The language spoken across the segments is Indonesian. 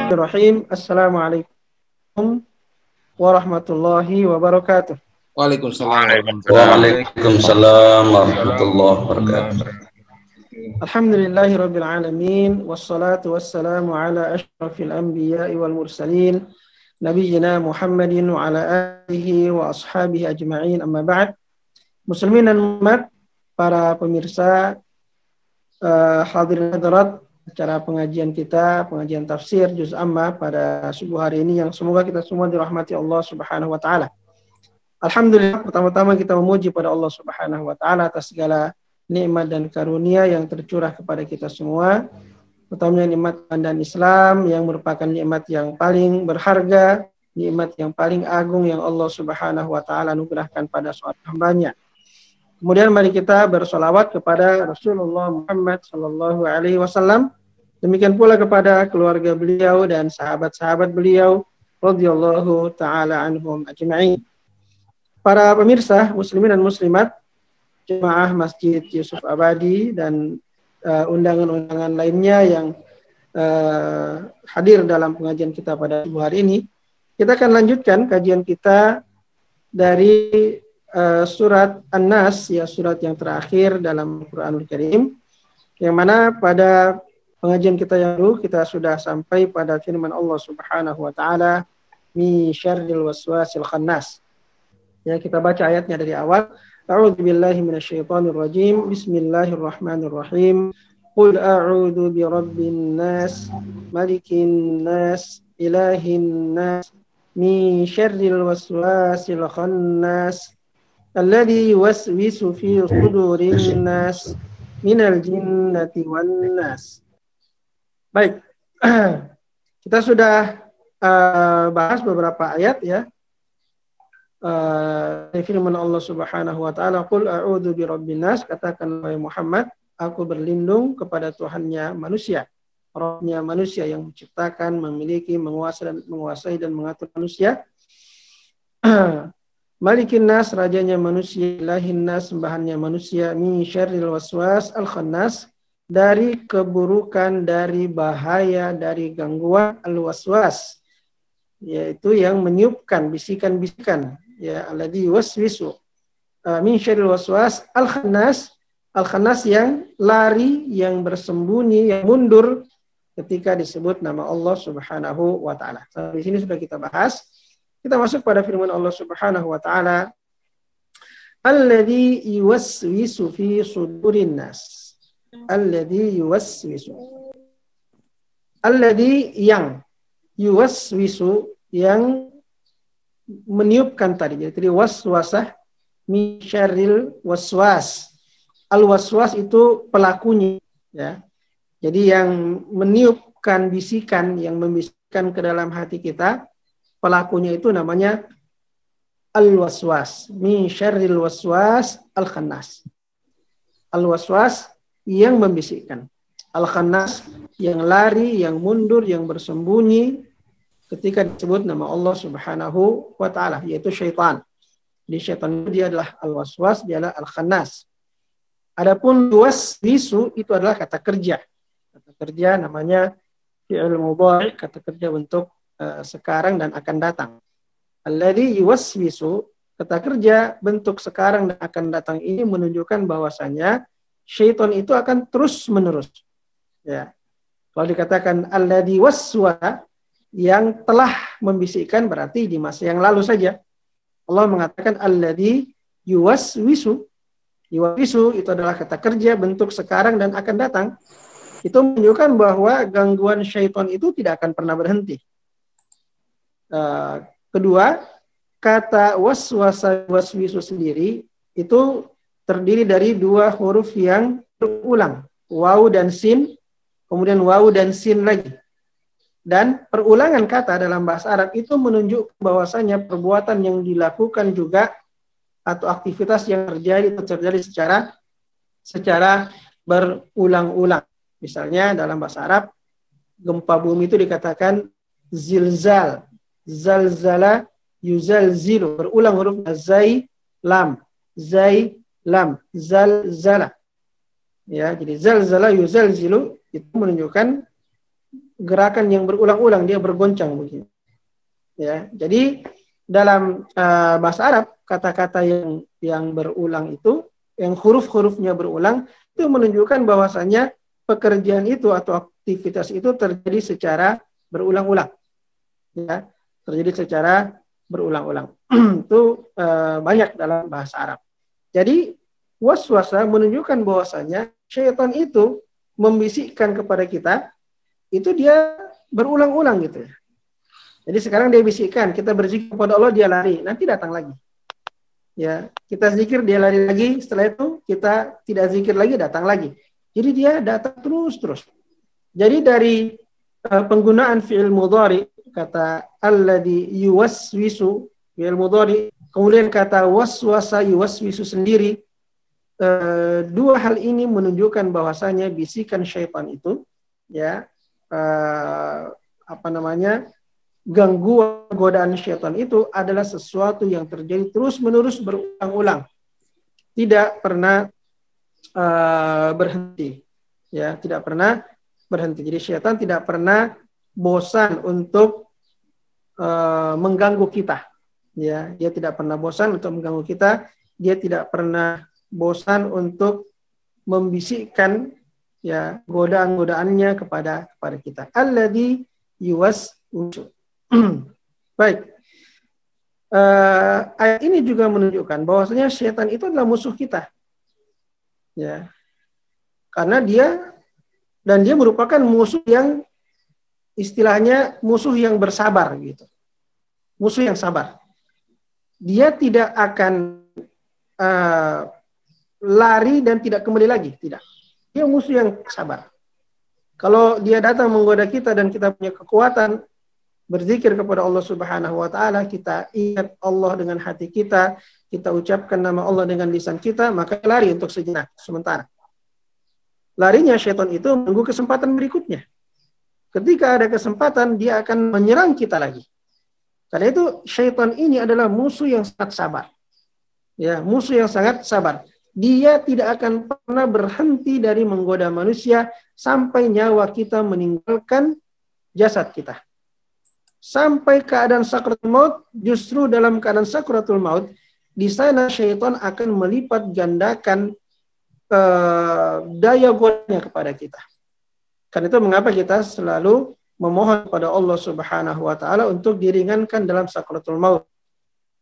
Bismillahirrahmanirrahim. Assalamualaikum warahmatullahi wabarakatuh. Waalaikumsalam warahmatullahi wabarakatuh. Alhamdulillahirabbil alamin wassalatu wassalamu ala asyrafil anbiya'i wal mursalin nabiyyina Muhammadin wa ala alihi wa ashabihi ajma'in, amma ba'd. Muslimin dan umat, para pemirsa, hadirin hadirat acara pengajian kita, pengajian tafsir juz amma pada subuh hari ini, yang semoga kita semua dirahmati Allah Subhanahu wa taala. Alhamdulillah, pertama-tama kita memuji pada Allah Subhanahu wa taala atas segala nikmat dan karunia yang tercurah kepada kita semua. Utamanya nikmat dan Islam yang merupakan nikmat yang paling berharga, nikmat yang paling agung yang Allah Subhanahu wa taala anugerahkan pada seorang hambanya. Kemudian mari kita bersolawat kepada Rasulullah Muhammad sallallahu alaihi wasallam. Demikian pula kepada keluarga beliau dan sahabat-sahabat beliau radhiyallahu taala anhum ajma'in. Para pemirsa muslimin dan muslimat, jemaah Masjid Yusuf Abadi dan undangan-undangan lainnya yang hadir dalam pengajian kita pada subuh hari ini, kita akan lanjutkan kajian kita dari surat An-Nas, ya, surat yang terakhir dalam Al-Quranul Karim, yang mana pada pengajian kita yang lalu kita sudah sampai pada firman Allah Subhanahu wa taala, min syarril waswasil khannas. Ya, kita baca ayatnya dari awal. A'udzu billahi minasyaitonir rajim. Bismillahirrahmanirrahim. Qul a'udzu birabbin nas, malikin nas, ilahin nas, min syarril waswasil khannas, alladzi yuwaswisu fi sudurin nas, minal jinnati wan nas. Baik, kita sudah bahas beberapa ayat, ya. Firman Allah Subhanahu wa taala, qul a'udzu birabbin nas, katakan wahai Muhammad, aku berlindung kepada Tuhannya manusia, Rabbnya manusia yang menciptakan, memiliki, menguasai dan mengatur manusia. Malikin nas, rajanya manusia, ilahin nas, sembahannya manusia, min syarril waswas al khannas, dari keburukan, dari bahaya, dari gangguan al-waswas, yaitu yang meniupkan bisikan-bisikan, ya, alladzi yuwaswisu min syarril waswas al-khannas, al-khannas yang lari, yang bersembunyi, yang mundur ketika disebut nama Allah Subhanahu wa taala. Sampai sini sudah kita bahas. Kita masuk pada firman Allah Subhanahu wa taala, alladzi yuwaswisu fi sudurin nas. Alladzi yuwaswisu, alladzi yang, yuwaswisu yang meniupkan tadi. Jadi waswasah min syarril waswas. Al waswas itu pelakunya, ya. Jadi yang meniupkan bisikan, yang membisikkan ke dalam hati kita, pelakunya itu namanya al waswas, min syarril waswas al khannas. Al waswas yang membisikkan, al khannas yang lari, yang mundur, yang bersembunyi ketika disebut nama Allah Subhanahu wa taala, yaitu syaitan. Jadi syaitan itu dia adalah al-waswas, dia adalah al-khannas. Adapun waswisu itu adalah kata kerja. Kata kerja namanya fi'il mudhari', kata kerja bentuk sekarang dan akan datang. Alladzi yuwaswisu, kata kerja bentuk sekarang dan akan datang ini menunjukkan bahwasanya syaitan itu akan terus menerus. Ya. Kalau dikatakan alladzi waswa, yang telah membisikkan, berarti di masa yang lalu saja. Allah mengatakan alladzi yuwaswisu. Yuwaswisu itu adalah kata kerja bentuk sekarang dan akan datang. Itu menunjukkan bahwa gangguan syaitan itu tidak akan pernah berhenti. Kedua, kata waswisu sendiri itu terdiri dari dua huruf yang berulang, waw dan sin, kemudian waw dan sin lagi. Dan perulangan kata dalam bahasa Arab itu menunjukkan bahwasanya perbuatan yang dilakukan juga atau aktivitas yang terjadi secara berulang-ulang. Misalnya dalam bahasa Arab, gempa bumi itu dikatakan zilzal, zalzala, yuzalzilu, berulang huruf zai, lam, zalzala. Ya, jadi zalzala, yuzalzilu itu menunjukkan gerakan yang berulang-ulang, dia bergoncang begini. Ya, jadi dalam bahasa Arab kata-kata yang berulang itu, yang huruf-hurufnya berulang, itu menunjukkan bahwasanya pekerjaan itu atau aktivitas itu terjadi secara berulang-ulang. Ya, terjadi secara berulang-ulang. Itu banyak dalam bahasa Arab. Jadi waswasa menunjukkan bahwasanya syaitan itu membisikkan kepada kita, itu dia berulang-ulang gitu ya. Jadi sekarang dia bisikkan, kita berzikir kepada Allah, dia lari, nanti datang lagi. Ya, kita zikir, dia lari lagi, setelah itu kita tidak zikir lagi, datang lagi. Jadi dia datang terus. Jadi dari penggunaan fi'il mudhari, kata alladzi yuwaswisu, fi'il mudhari, kemudian kata waswasa yuwaswisu sendiri, dua hal ini menunjukkan bahwasanya bisikan syaitan itu, ya, gangguan godaan syaitan itu adalah sesuatu yang terjadi terus-menerus berulang-ulang, tidak pernah berhenti, ya, tidak pernah berhenti. Jadi syaitan tidak pernah bosan untuk mengganggu kita, ya, dia tidak pernah bosan untuk mengganggu kita, dia tidak pernah bosan untuk membisikkan, ya, godaan-godaannya kepada kita. Alladzi yuwaswisu. Baik. Ayat ini juga menunjukkan bahwasanya syaitan itu adalah musuh kita. Ya. Karena dia merupakan musuh yang istilahnya musuh yang bersabar gitu. Musuh yang sabar. Dia tidak akan lari dan tidak kembali lagi, tidak. Dia musuh yang sabar. Kalau dia datang menggoda kita dan kita punya kekuatan berzikir kepada Allah Subhanahu wa taala, kita ingat Allah dengan hati kita, kita ucapkan nama Allah dengan lisan kita, maka lari untuk sejenak, sementara. Larinya syaitan itu menunggu kesempatan berikutnya. Ketika ada kesempatan, dia akan menyerang kita lagi. Karena itu syaitan ini adalah musuh yang sangat sabar. Ya, musuh yang sangat sabar. Dia tidak akan pernah berhenti dari menggoda manusia sampai nyawa kita meninggalkan jasad kita. Sampai keadaan sakratul maut, justru dalam keadaan sakratul maut, di sana syaitan akan melipat gandakan daya godanya kepada kita. Karena itu mengapa kita selalu memohon kepada Allah Subhanahu wa taala untuk diringankan dalam sakratul maut.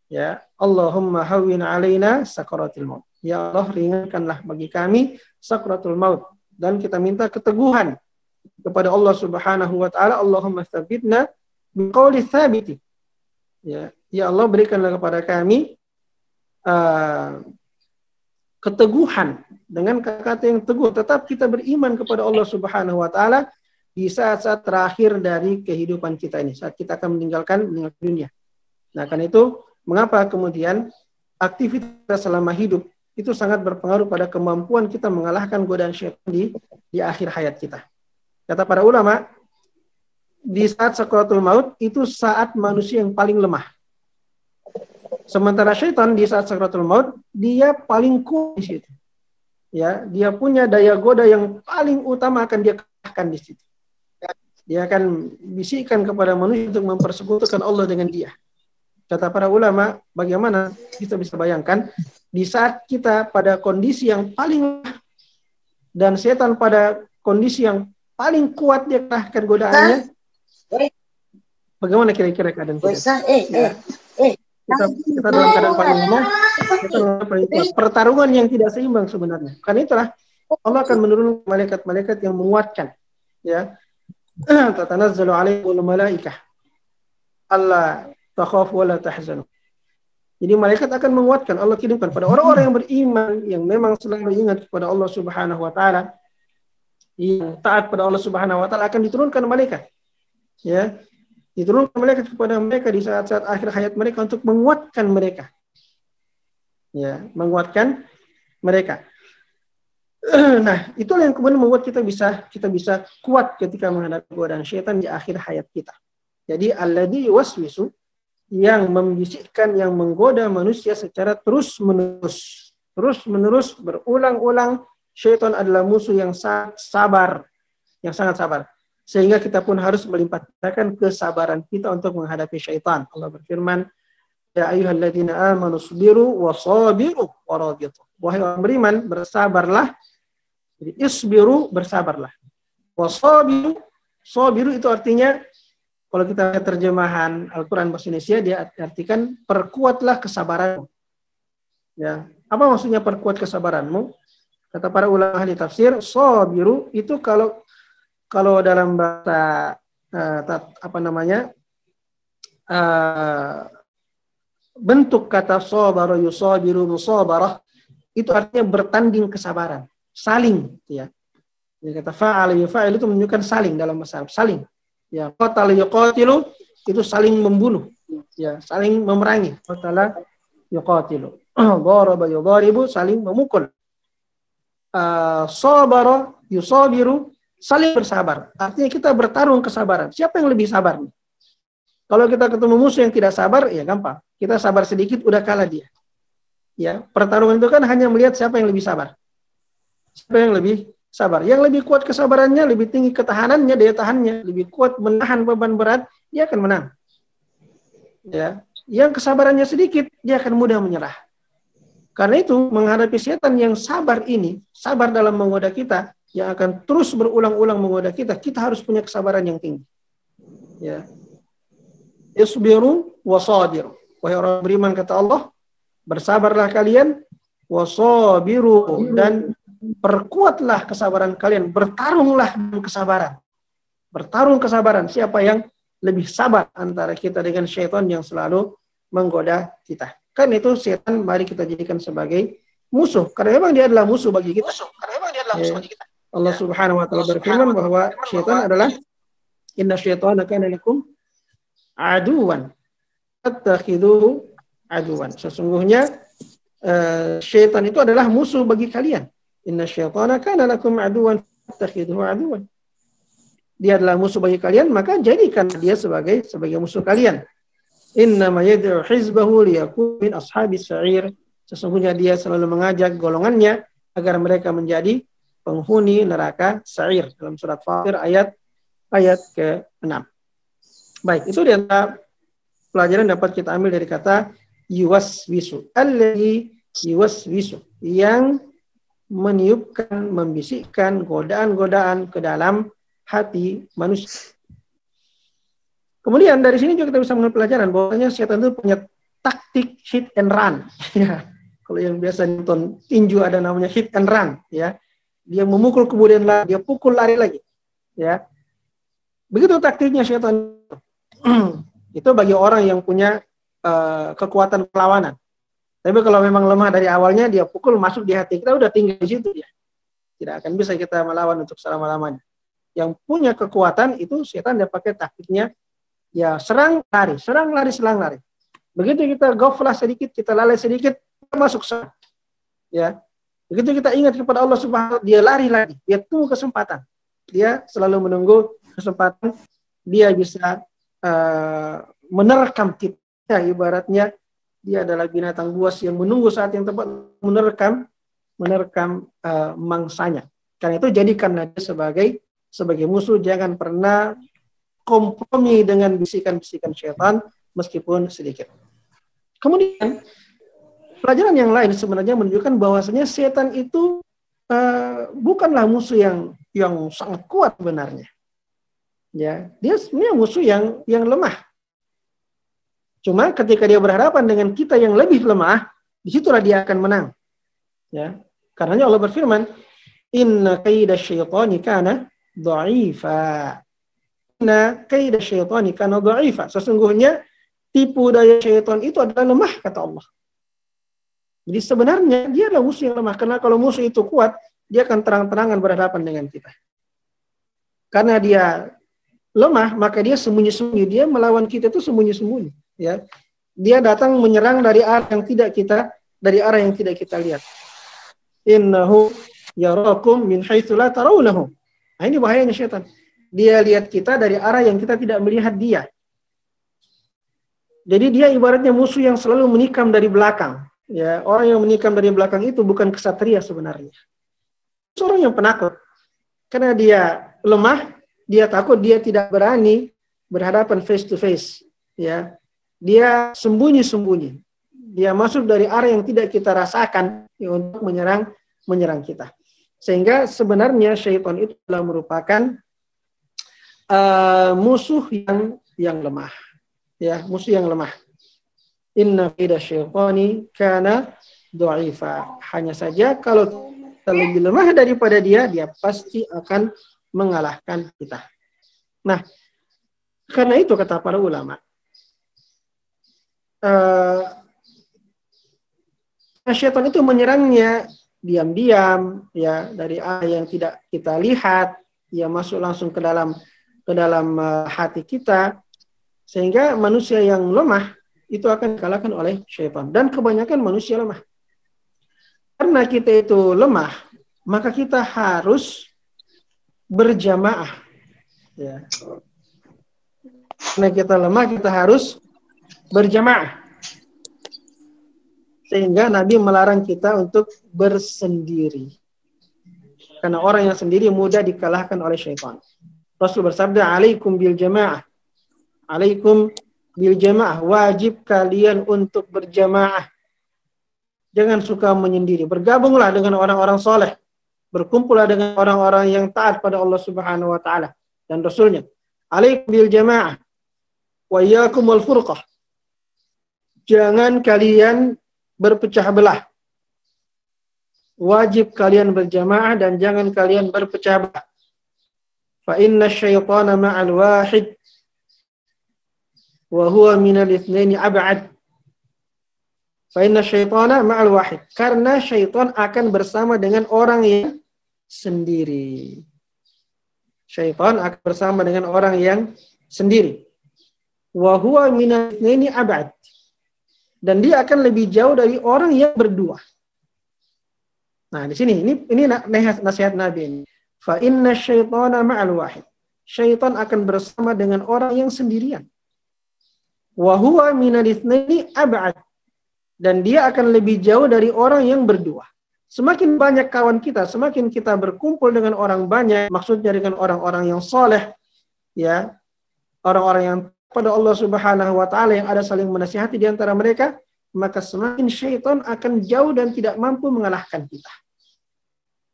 Ya, Allahumma hawwin alaina sakratul maut. Ya Allah, ringankanlah bagi kami sakratul maut, dan kita minta keteguhan kepada Allah Subhanahu wa taala. Allahumma tsabbitna biqauli tsabiti. Ya, ya Allah, berikanlah kepada kami keteguhan dengan kata-kata yang teguh, tetap kita beriman kepada Allah Subhanahu wa taala di saat-saat terakhir dari kehidupan kita ini, saat kita akan meninggalkan dunia. Nah, karena itu mengapa kemudian aktivitas selama hidup itu sangat berpengaruh pada kemampuan kita mengalahkan godaan syaitan di akhir hayat kita. Kata para ulama, di saat sakratul maut itu saat manusia yang paling lemah. Sementara syaitan di saat sakratul maut dia paling kuat di situ. Ya, dia punya daya goda yang paling utama akan dia kalahkan di situ. Dia akan bisikkan kepada manusia untuk mempersekutukan Allah dengan dia. Kata para ulama, bagaimana kita bisa bayangkan di saat kita pada kondisi yang paling lemah dan setan pada kondisi yang paling kuat dia kalahkan godaannya. Bagaimana kira-kira keadaan kita? Kita dalam keadaan paling lemah, kita paling kuat. Pertarungan yang tidak seimbang sebenarnya. Karena itulah Allah akan menurunkan malaikat-malaikat yang menguatkan. Ya, tatanazzalu alaihimul malaikah alla takhafu wa la tahzanu. Jadi malaikat akan menguatkan, Allah kirimkan pada orang-orang yang beriman, yang memang selalu ingat kepada Allah Subhanahu wa taala, yang taat pada Allah Subhanahu wa taala, akan diturunkan malaikat. Ya, diturunkan malaikat kepada mereka di saat-saat akhir hayat mereka untuk menguatkan mereka. Ya, menguatkan mereka. Nah, itulah yang kemudian membuat kita bisa kuat ketika menghadapi godaan syaitan di akhir hayat kita. Jadi alladzi yuwaswisu, yang membisikkan, yang menggoda manusia secara terus-menerus berulang-ulang. Syaitan adalah musuh yang sangat sabar, sehingga kita pun harus melimpahkan kesabaran kita untuk menghadapi syaitan. Allah berfirman, ya ayyuhalladzina amanu sabiru wasabiru warabitu. Wahai orang beriman, bersabarlah. Jadi isbiru, bersabarlah. Wasabiru, sabiru itu artinya, kalau kita lihat terjemahan Al-Quran bahasa Indonesia, dia artikan perkuatlah kesabaranmu. Ya, apa maksudnya perkuat kesabaranmu? Kata para ulama ahli tafsir, sabiru itu kalau dalam bahasa bentuk kata sabara yusabiru musabarah itu artinya bertanding kesabaran, saling, ya. Jadi kata fa'al yufa'il itu menunjukkan saling dalam bahasa Arab, saling. Ya, qatala yuqatilu itu saling membunuh, ya, saling memerangi. Qatala yuqatilu. Daraba yudaribu, saling memukul. Sabara yusabiru, saling bersabar. Artinya kita bertarung kesabaran. Siapa yang lebih sabar? Kalau kita ketemu musuh yang tidak sabar, ya gampang. Kita sabar sedikit udah kalah dia. Ya, pertarungan itu kan hanya melihat siapa yang lebih sabar. Siapa yang lebih sabar. Yang lebih kuat kesabarannya, lebih tinggi ketahanannya, daya tahannya, lebih kuat menahan beban berat, dia akan menang. Ya, yang kesabarannya sedikit, dia akan mudah menyerah. Karena itu, menghadapi setan yang sabar ini, sabar dalam menggoda kita, yang akan terus berulang-ulang menggoda kita, kita harus punya kesabaran yang tinggi. Ya. Isbiru wasabiru. Wahai orang beriman, kata Allah, bersabarlah kalian, wasabiru, dan perkuatlah kesabaran kalian, bertarunglah dengan kesabaran. Bertarung kesabaran, siapa yang lebih sabar antara kita dengan syaitan yang selalu menggoda kita. Kan itu setan mari kita jadikan sebagai musuh, karena memang dia adalah musuh bagi kita. Allah Subhanahu wa taala berfirman bahwa syaitan adalah inna syaitana kana lakum aduwan fattakhidhuhu aduwan. Sesungguhnya syaitan itu adalah musuh bagi kalian. Inna syaitana kana lakum aduwan fattakhidhuhu aduwan. Dia adalah musuh bagi kalian, maka jadikan dia sebagai musuh kalian. Inna ma yad'u hizbahu liyakunu min ashabis sa'ir. Sesungguhnya dia selalu mengajak golongannya agar mereka menjadi penghuni neraka sa'ir. Dalam surat Fatir ayat ke-6. Baik, itu di antara pelajaran dapat kita ambil dari kata yuwaswisu. Alladzi yuwaswisu, yang meniupkan, membisikkan godaan-godaan ke dalam hati manusia. Kemudian dari sini juga kita bisa mengambil pelajaran bahwasanya setan itu punya taktik hit and run. Ya, kalau yang biasa nonton tinju ada namanya hit and run. Ya, dia memukul kemudian dia pukul lari lagi. Ya, begitu taktiknya setan. Itu bagi orang yang punya kekuatan perlawanan. Tapi kalau memang lemah dari awalnya, dia pukul masuk di hati kita, udah tinggal di situ dia. Tidak akan bisa kita melawan untuk selama-lamanya. Yang punya kekuatan itu setan, dia pakai taktiknya, ya serang lari, serang lari, serang lari. Begitu kita ghaflah sedikit, kita lalai sedikit, kita masuk serang. Ya. Begitu kita ingat kepada Allah Subhanahu wa taala, dia lari lagi, dia tunggu kesempatan. Dia selalu menunggu kesempatan, dia bisa menerkam kita, ibaratnya dia adalah binatang buas yang menunggu saat yang tepat menerkam mangsanya. Karena itu jadikanlah dia sebagai musuh, jangan pernah kompromi dengan bisikan-bisikan syaitan meskipun sedikit. Kemudian pelajaran yang lain sebenarnya menunjukkan bahwasanya setan itu bukanlah musuh yang sangat kuat sebenarnya. Ya, dia sebenarnya musuh yang lemah. Cuma ketika dia berhadapan dengan kita yang lebih lemah, disitulah dia akan menang. Ya, karenanya Allah berfirman, Inna kaida syaitani kana dha'ifa. Inna kaida syaitani kana dha'ifa. Sesungguhnya tipu daya syaitan itu adalah lemah, kata Allah. Jadi sebenarnya dia adalah musuh yang lemah. Karena kalau musuh itu kuat, dia akan terang-terangan berhadapan dengan kita. Karena dia lemah, maka dia sembunyi-sembunyi. Dia melawan kita itu sembunyi-sembunyi. Ya, dia datang menyerang dari arah yang tidak kita lihat. Innahu yarakum min haitsu la tarawnahu. Nah, ini bahayanya syaitan. Dia lihat kita dari arah yang kita tidak melihat dia. Jadi dia ibaratnya musuh yang selalu menikam dari belakang. Ya, orang yang menikam dari belakang itu bukan kesatria sebenarnya. Seorang yang penakut. Karena dia lemah, dia takut, dia tidak berani berhadapan face to face, ya. Dia sembunyi-sembunyi. Dia masuk dari arah yang tidak kita rasakan ya, untuk menyerang kita. Sehingga sebenarnya syaitan itu adalah merupakan musuh yang lemah, ya, musuh yang lemah. Inna kaida syaitani kana dha'ifa. Hanya saja kalau kita lebih lemah daripada dia, dia pasti akan mengalahkan kita. Nah, karena itu kata para ulama, syaitan itu menyerangnya diam-diam, ya, dari arah yang tidak kita lihat, ya, masuk langsung ke dalam hati kita, sehingga manusia yang lemah itu akan dikalahkan oleh syaitan. Dan kebanyakan manusia lemah. Karena kita itu lemah, maka kita harus berjamaah. Ya. Karena kita lemah, kita harus berjamaah. Sehingga Nabi melarang kita untuk bersendiri. Karena orang yang sendiri mudah dikalahkan oleh syaitan. Rasul bersabda, "Alaikum bil jamaah." Alaikum bil jamaah, wajib kalian untuk berjamaah. Jangan suka menyendiri. Bergabunglah dengan orang-orang soleh. Berkumpullah dengan orang-orang yang taat pada Allah Subhanahu wa taala dan Rasulnya. Alaikum bil jamaah wa iyyakumul furqah. Jangan kalian berpecah belah. Wajib kalian berjamaah dan jangan kalian berpecah belah. Fa inna syaitana ma'al wahid wa huwa minal itsnaini ab'ad. Fa inna syaitana ma'al wahid. Karena syaitan akan bersama dengan orang yang sendiri. Syaitan akan bersama dengan orang yang sendiri. Wa huwa minal itsnaini ab'ad. Dan dia akan lebih jauh dari orang yang berdua. Nah, di sini ini nasihat Nabi ini. Fa inna syaitana ma'al wahid. Syaitan akan bersama dengan orang yang sendirian. Wa huwa minal itsnaini ab'ad. Dan dia akan lebih jauh dari orang yang berdua. Semakin banyak kawan kita, semakin kita berkumpul dengan orang banyak, maksudnya dengan orang-orang yang soleh, ya, orang-orang yang pada Allah Subhanahu wa taala yang ada saling menasihati di antara mereka, maka semakin syaitan akan jauh dan tidak mampu mengalahkan kita.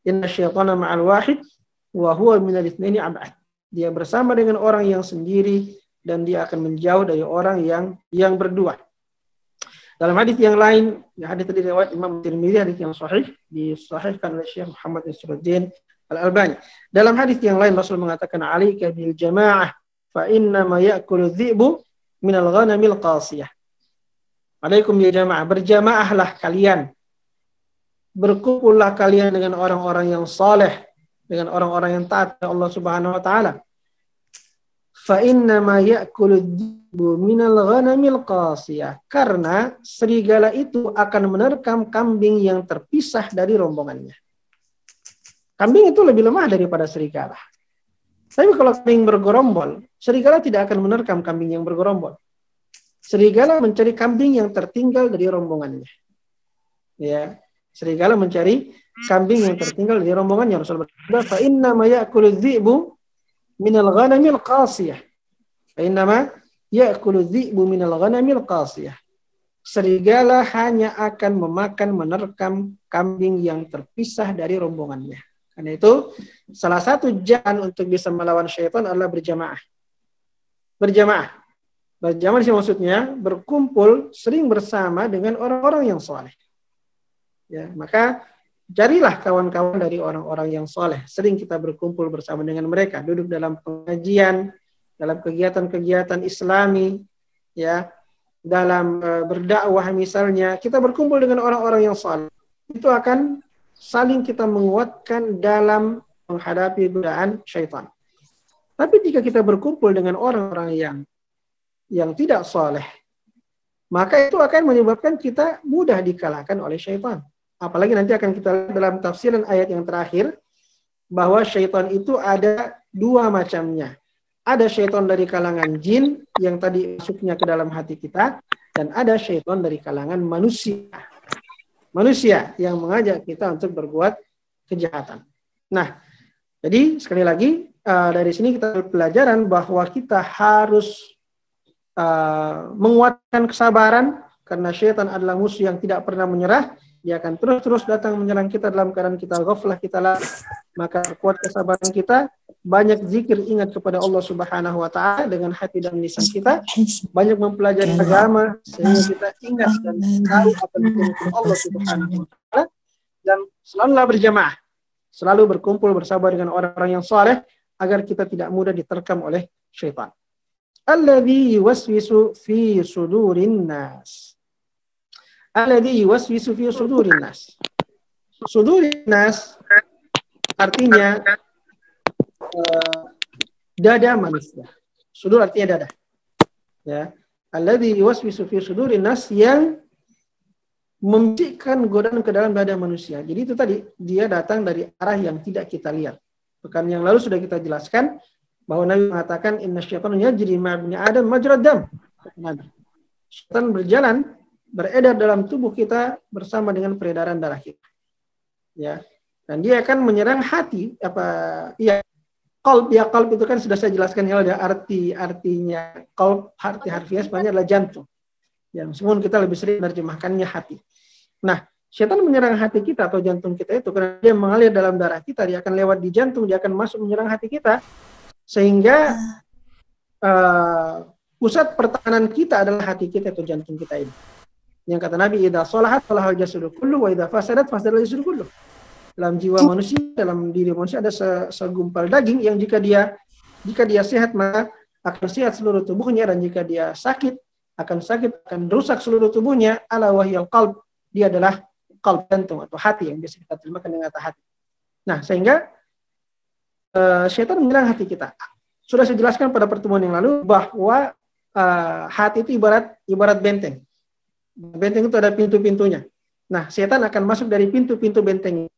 Inna syaitana ma'al wahid wa huwa minal itsnaini ab'ad. Dia bersama dengan orang yang sendiri dan dia akan menjauh dari orang yang berdua. Dalam hadis yang lain, hadis tadi riwayat Imam Tirmidzi, hadis yang sahih, disahihkan oleh Syekh Muhammad Nasiruddin Al-Albani. Dalam hadis yang lain Rasul mengatakan, "Alaika bil jamaah fa inna ma ya'kulu dhi'bu minal ghanamil qasiyah." Alaikum bil jamaah, berjamaahlah kalian. Berkumpullah kalian dengan orang-orang yang saleh, dengan orang-orang yang taat kepada Allah Subhanahu wa taala. Fa inna ma ya'kulu dhi'bu minal ghanamil qasiyah. Karena serigala itu akan menerkam kambing yang terpisah dari rombongannya. Kambing itu lebih lemah daripada serigala. Tapi kalau kambing bergerombol, serigala tidak akan menerkam kambing yang bergerombol. Serigala mencari kambing yang tertinggal dari rombongannya. Ya, serigala mencari kambing yang tertinggal dari rombongannya. Rasul bersabda, "Fa inna ma ya'kulu dhi'bu minal ghanamil qasiyah." Fa inna ma ya'kulu dhi'bu minal ghanamil qasiyah. Serigala hanya akan menerkam kambing yang terpisah dari rombongannya. Karena itu salah satu jalan untuk bisa melawan syaitan adalah berjamaah. Berjamaah maksudnya berkumpul sering bersama dengan orang-orang yang soleh. Ya, maka carilah kawan-kawan dari orang-orang yang soleh. Sering kita berkumpul bersama dengan mereka, duduk dalam pengajian, dalam kegiatan-kegiatan Islami, ya, dalam berdakwah misalnya, kita berkumpul dengan orang-orang yang soleh. Itu akan saling kita menguatkan dalam menghadapi godaan syaitan. Tapi jika kita berkumpul dengan orang-orang yang tidak soleh, maka itu akan menyebabkan kita mudah dikalahkan oleh syaitan. Apalagi nanti akan kita lihat dalam tafsiran ayat yang terakhir, bahwa syaitan itu ada dua macamnya. Ada syaitan dari kalangan jin yang tadi masuknya ke dalam hati kita, dan ada syaitan dari kalangan manusia. Manusia yang mengajak kita untuk berbuat kejahatan. Nah, jadi sekali lagi dari sini kita pelajaran bahwa kita harus menguatkan kesabaran, karena syaitan adalah musuh yang tidak pernah menyerah. Dia akan terus datang menyerang kita dalam keadaan kita ghaflah, kita lalai. Maka kuat kesabaran kita, banyak zikir, ingat kepada Allah Subhanahu wa taala dengan hati dan lisan kita, banyak mempelajari agama sehingga kita ingat dan tahu akan hukum Allah Subhanahu wa taala, dan selalulah berjamaah, selalu berkumpul bersabar dengan orang-orang yang saleh agar kita tidak mudah diterkam oleh syaitan. Alladzi yuwaswisu fi sudurin nas. Alladzi yuwaswisu fi sudurin nas. Sudurin nas artinya dada manusia. Sudur artinya dada. Ya. Alladzi yuwaswisu fi sudurin nas, yang membisikkan godaan ke dalam dada manusia. Jadi itu tadi, dia datang dari arah yang tidak kita lihat. Pekan yang lalu sudah kita jelaskan bahwa Nabi mengatakan inna syaitana yajri ma'abni adam majrad dam. Syaitan berjalan, beredar dalam tubuh kita bersama dengan peredaran darah kita. Ya. Dan dia akan menyerang hati, qalb, ya qalb itu kan sudah saya jelaskan ya, ada artinya qalb, arti harfiah sebenarnya adalah jantung. Ya, meskipun kita lebih sering menerjemahkannya hati. Nah, syaitan menyerang hati kita atau jantung kita itu karena dia mengalir dalam darah kita, dia akan lewat di jantung, dia akan masuk menyerang hati kita, sehingga pusat pertahanan kita adalah hati kita atau jantung kita ini. Yang kata Nabi, idza shalahat salahal jasadu kullu wa idza fasadat fasadal jasadu kullu. Dalam jiwa manusia, dalam diri manusia ada segumpal daging yang jika dia sehat maka akan sehat seluruh tubuhnya, dan jika dia sakit akan rusak seluruh tubuhnya. Ala wahyal qalb, dia adalah qalb, jantung atau hati, yang biasa kita terjemahkan dengan kata hati. Nah, sehingga syaitan menyerang hati kita. Sudah saya jelaskan pada pertemuan yang lalu bahwa hati itu ibarat benteng. Benteng itu ada pintu-pintunya. Nah, syaitan akan masuk dari pintu-pintu benteng.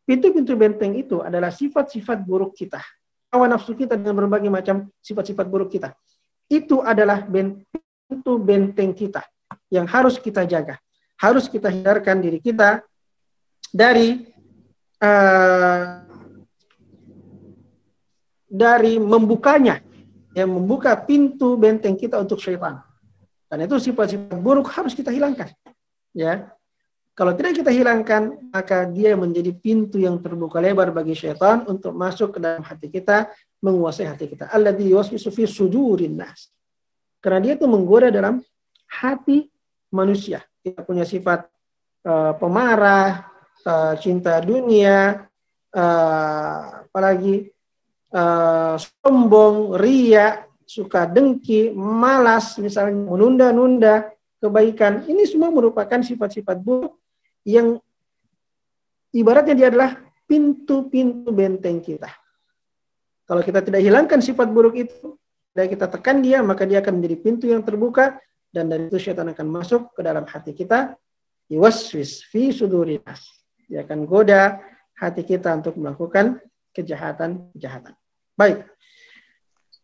Pintu-pintu benteng itu adalah sifat-sifat buruk kita. Hawa nafsu kita dengan berbagai macam sifat-sifat buruk kita. Itu adalah pintu benteng kita yang harus kita jaga. Harus kita hindarkan diri kita dari membukanya, yang membuka pintu benteng kita untuk syaitan. Dan itu sifat-sifat buruk harus kita hilangkan. Ya, kalau tidak kita hilangkan, maka dia menjadi pintu yang terbuka lebar bagi syaitan untuk masuk ke dalam hati kita, menguasai hati kita. Alladzi yuwaswisu fi sudurin nas. Karena dia itu menggoda dalam hati manusia. Kita punya sifat pemarah, cinta dunia, apalagi sombong, riya, suka dengki, malas, misalnya menunda-nunda kebaikan. Ini semua merupakan sifat-sifat buruk yang ibaratnya dia adalah pintu-pintu benteng kita. Kalau kita tidak hilangkan sifat buruk itu, dan kita tekan dia, maka dia akan menjadi pintu yang terbuka, dan dari itu syaitan akan masuk ke dalam hati kita. Yuwaswis fi sudurin nas. Dia akan goda hati kita untuk melakukan kejahatan-kejahatan. Baik.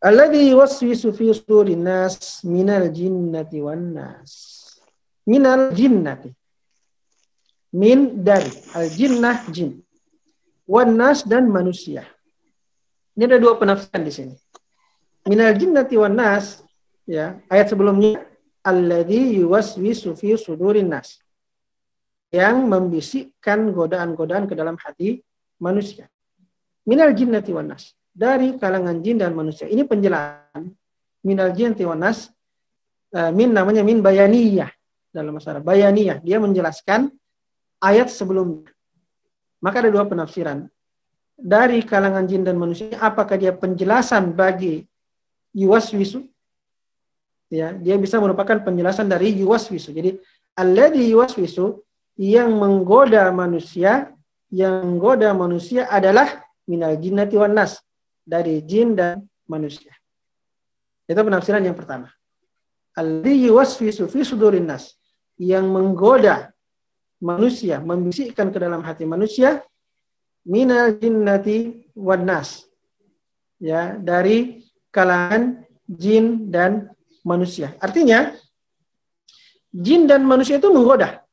Alladzi yuwaswisu fi sudurin nas minal jinnati wan nas. Minal jinnati. Min dari al-jinnah jin. Wan nas dan manusia. Ini ada dua penafsiran di sini. Minal jinnati wan nas, ya, ayat sebelumnya alladzi yuwaswisu fi sudurin nas. Yang membisikkan godaan-godaan ke dalam hati manusia. Minal jinnati wan nas, dari kalangan jin dan manusia. Ini penjelasan minal jinnati wan nas. Min namanya min bayaniyah dalam bahasa Arab. Bayaniyah, dia menjelaskan ayat sebelumnya. Maka ada dua penafsiran. Dari kalangan jin dan manusia, apakah dia penjelasan bagi yuwaswisu? Ya, dia bisa merupakan penjelasan dari yuwaswisu. Jadi alladzi yuwaswisu, yang menggoda manusia, adalah minal jinnati wan nas, dari jin dan manusia. Itu penafsiran yang pertama. Alladzi yuwaswisu fi sudurin nas, yang menggoda manusia, membisikkan ke dalam hati manusia, minal jinnati wan nas, ya, dari kalangan jin dan manusia. Artinya jin dan manusia itu menggoda.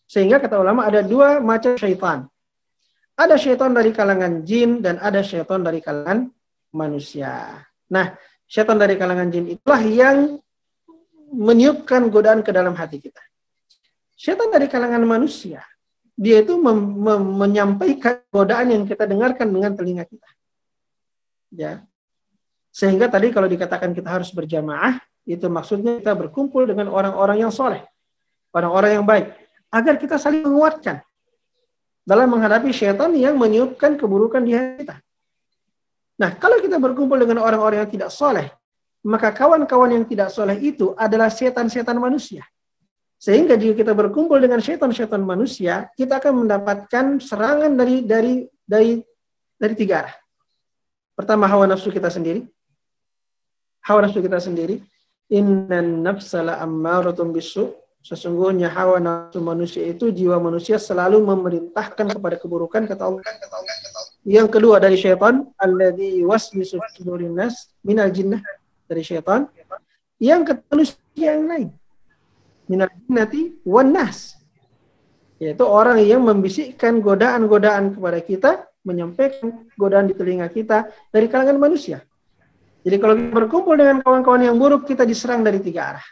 Sehingga kata ulama ada dua macam syaitan. Ada syaitan dari kalangan jin dan ada syaitan dari kalangan manusia. Nah, syaitan dari kalangan jin itulah yang meniupkan godaan ke dalam hati kita. Syaitan dari kalangan manusia, dia itu menyampaikan godaan yang kita dengarkan dengan telinga kita. Ya. Sehingga tadi kalau dikatakan kita harus berjamaah, itu maksudnya kita berkumpul dengan orang-orang yang soleh, orang-orang yang baik, agar kita saling menguatkan dalam menghadapi syaitan yang meniupkan keburukan di hati kita. Nah, kalau kita berkumpul dengan orang-orang yang tidak soleh, maka kawan-kawan yang tidak soleh itu adalah setan-setan manusia. Sehingga jika kita berkumpul dengan setan-setan manusia, kita akan mendapatkan serangan dari tiga arah. Pertama, hawa nafsu kita sendiri. Hawa nafsu kita sendiri. Innan nafsa la'ammaratun bisu. Sesungguhnya hawa nafsu manusia itu, jiwa manusia selalu memerintahkan kepada keburukan, kata Allah. Yang kedua dari syaitan, alladzi yuwaswisu fi sudurin nas minal jinnah, dari syaitan. Yang ketiga manusia yang lain, minal jinnati wan nas, yaitu orang yang membisikkan godaan-godaan kepada kita, menyampaikan godaan di telinga kita dari kalangan manusia. Jadi kalau kita berkumpul dengan kawan-kawan yang buruk, kita diserang dari tiga arah.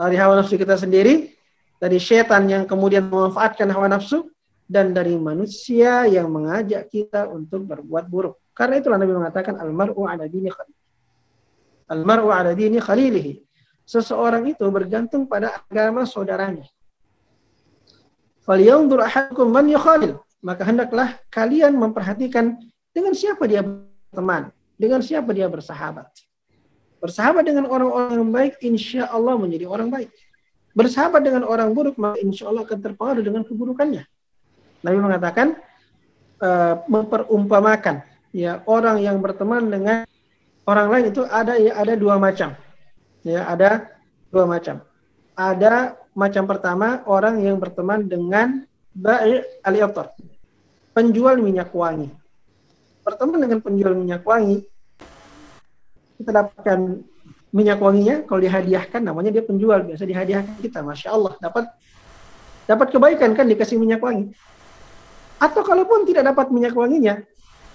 Dari hawa nafsu kita sendiri, dari syaitan yang kemudian memanfaatkan hawa nafsu, dan dari manusia yang mengajak kita untuk berbuat buruk. Karena itulah Nabi mengatakan al-mar'u ala dini khalilihi. Al-mar'u ala dini khalilihi. Seseorang itu bergantung pada agama saudaranya. Falyanzur ahadukum man yukhalil. Maka hendaklah kalian memperhatikan dengan siapa dia berteman, dengan siapa dia bersahabat. Bersahabat dengan orang-orang yang baik, insya Allah menjadi orang baik. Bersahabat dengan orang buruk, maka insya Allah akan terpengaruh dengan keburukannya. Nabi mengatakan memperumpamakan ya orang yang berteman dengan orang lain itu ada dua macam. Ya, ada dua macam. Ada macam pertama, orang yang berteman dengan bai' al-itar, penjual minyak wangi. Berteman dengan penjual minyak wangi, kita dapatkan minyak wanginya, kalau dihadiahkan namanya dia penjual, biasa dihadiahkan kita, Masya Allah, dapat kebaikan kan dikasih minyak wangi. Atau kalaupun tidak dapat minyak wanginya,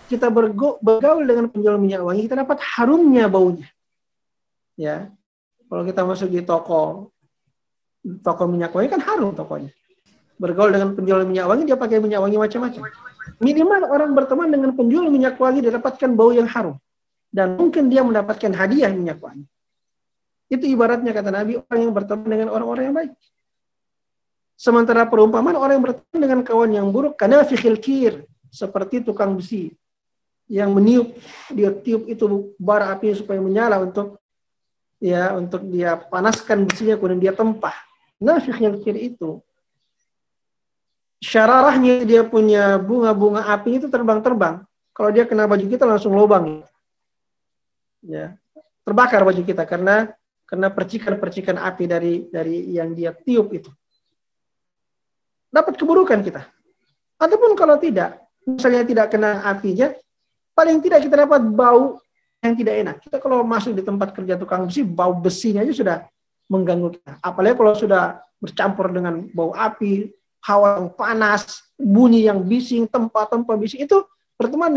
kita bergaul dengan penjual minyak wangi, kita dapat harumnya baunya. Ya, kalau kita masuk di toko minyak wangi kan harum tokonya. Bergaul dengan penjual minyak wangi, dia pakai minyak wangi macam-macam. Minimal orang berteman dengan penjual minyak wangi, dia dapatkan bau yang harum. Dan mungkin dia mendapatkan hadiah minyak wangi. Itu ibaratnya kata Nabi, orang yang berteman dengan orang-orang yang baik. Sementara perumpamaan orang yang berteman dengan kawan yang buruk, karena fikhil kir, seperti tukang besi yang meniup, dia tiup itu bara api supaya menyala untuk dia panaskan besinya kemudian dia tempah. Nah, fikhil kir itu syararahnya, dia punya bunga-bunga api itu terbang-terbang. Kalau dia kena baju kita langsung lubang. Ya, terbakar baju kita karena percikan-percikan api dari yang dia tiup itu. Dapat keburukan kita. Ataupun kalau tidak, misalnya tidak kena apinya, paling tidak kita dapat bau yang tidak enak. Kita kalau masuk di tempat kerja tukang besi, bau besinya aja sudah mengganggu kita. Apalagi kalau sudah bercampur dengan bau api, hawa yang panas, bunyi yang bising, tempat-tempat bising, itu berteman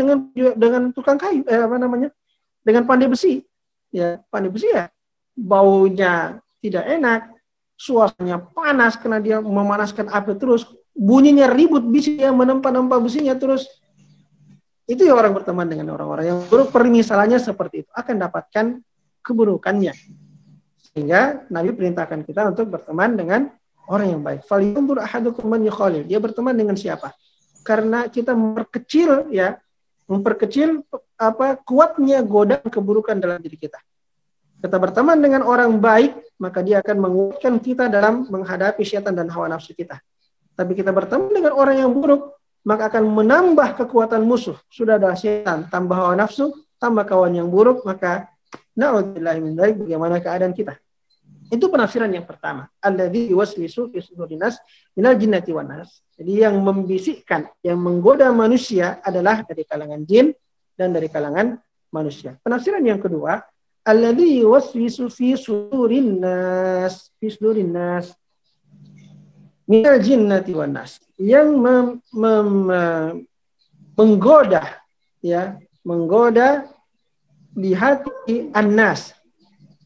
dengan tukang kayu, dengan pandai besi. Ya, pandai besi ya, baunya tidak enak, suasananya panas karena dia memanaskan api terus, bunyinya ribut, bisi yang menempa-nempa besinya terus. Itu ya orang berteman dengan orang-orang yang buruk, permisalannya seperti itu, akan dapatkan keburukannya. Sehingga Nabi perintahkan kita untuk berteman dengan orang yang baik. Falyanzur ahadukum man yukhalil. Dia berteman dengan siapa? Karena kita memperkecil kuatnya godaan keburukan dalam diri kita. Kita berteman dengan orang baik, maka dia akan menguatkan kita dalam menghadapi syaitan dan hawa nafsu kita. Tapi kita berteman dengan orang yang buruk, maka akan menambah kekuatan musuh. Sudah ada syaitan, tambah hawa nafsu, tambah kawan yang buruk, maka na'udzubillahi min dzalik, bagaimana keadaan kita. Itu penafsiran yang pertama. Alladzi yuwaswisu fi sudurin nas minal jinnati wan nas. Jadi yang membisikkan, yang menggoda manusia adalah dari kalangan jin dan dari kalangan manusia. Penafsiran yang kedua, alladzi yuwaswisu fi sudurin nas minal jinnati wan nas. Yang menggoda ya menggoda di hati An-Nas.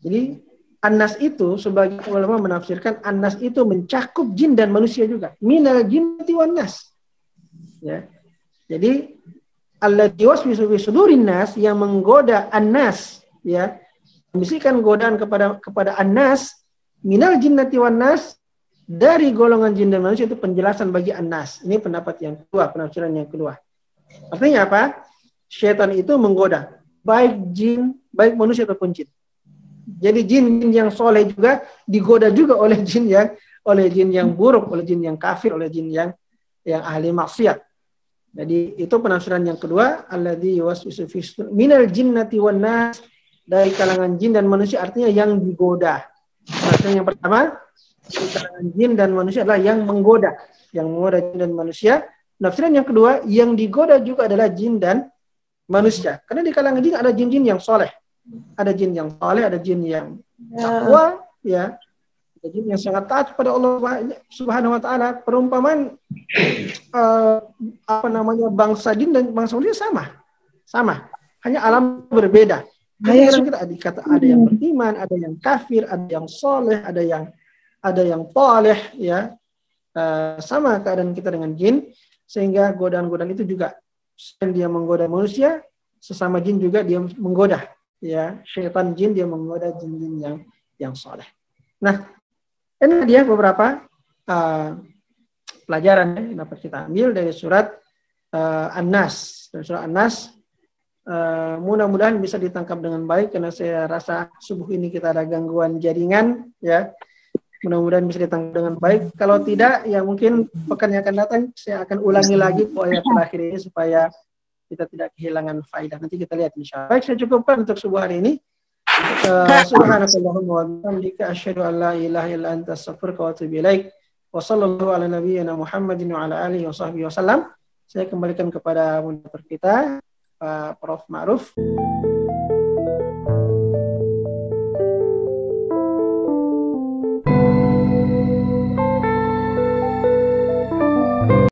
Jadi An-Nas itu sebagai ulama menafsirkan An-Nas itu mencakup jin dan manusia juga. Minal jinnati wan nas. Ya. Jadi alladzi waswisu fi sudurin nas, yang menggoda An-Nas, ya. Membisikkan godaan kepada An-Nas minal jinnati wan nas, dari golongan jin dan manusia, itu penjelasan bagi An-Nas. Ini pendapat yang kedua, penafsiran yang kedua. Artinya apa? Syaitan itu menggoda baik jin, baik manusia ataupun jin. Jadi jin yang soleh juga digoda juga oleh jin yang buruk, oleh jin yang kafir, oleh jin yang ahli maksiat. Jadi itu penafsiran yang kedua, alladzi yuwaswisu fi minal jinnati wan nas, dari kalangan jin dan manusia, artinya yang digoda. Penafsiran yang pertama, dari kalangan jin dan manusia adalah yang menggoda jin dan manusia. Penafsiran yang kedua, yang digoda juga adalah jin dan manusia. Karena di kalangan jin ada jin-jin yang soleh. Ada jin yang saleh, ada jin yang takwa, ya. Ada jin yang sangat taat kepada Allah Subhanahu wa taala. Perumpamaan bangsa jin dan bangsa manusia sama. Hanya alam berbeda. Kadang kita ada yang beriman, ada yang kafir, ada yang soleh, ada yang thaleh, ya. Sama keadaan kita dengan jin, sehingga godaan-godaan itu juga, selain dia menggoda manusia, sesama jin juga dia menggoda. Ya, syaitan jin dia menggoda jin-jin yang soleh. Nah, ini dia beberapa pelajaran yang dapat kita ambil dari surat An-Nas. Dari surat An-Nas, mudah-mudahan bisa ditangkap dengan baik, karena saya rasa subuh ini kita ada gangguan jaringan, ya. Mudah-mudahan bisa ditangkap dengan baik. Kalau tidak, ya mungkin pekan yang akan datang saya akan ulangi lagi ayat terakhir ini supaya kita tidak kehilangan faedah. Nanti kita lihat insyaallah. Baik, saya cukupkan untuk subuh hari ini. Subhanakallahumma wa bihamdika asyhadu an la ilaha illa anta astaghfiruka wa atubu ilaik. Wa sallallahu ala nabiyyina Muhammadin wa ala alihi wa sahbihi wasallam. Saya kembalikan kepada moderator kita, Pak Prof Ma'ruf.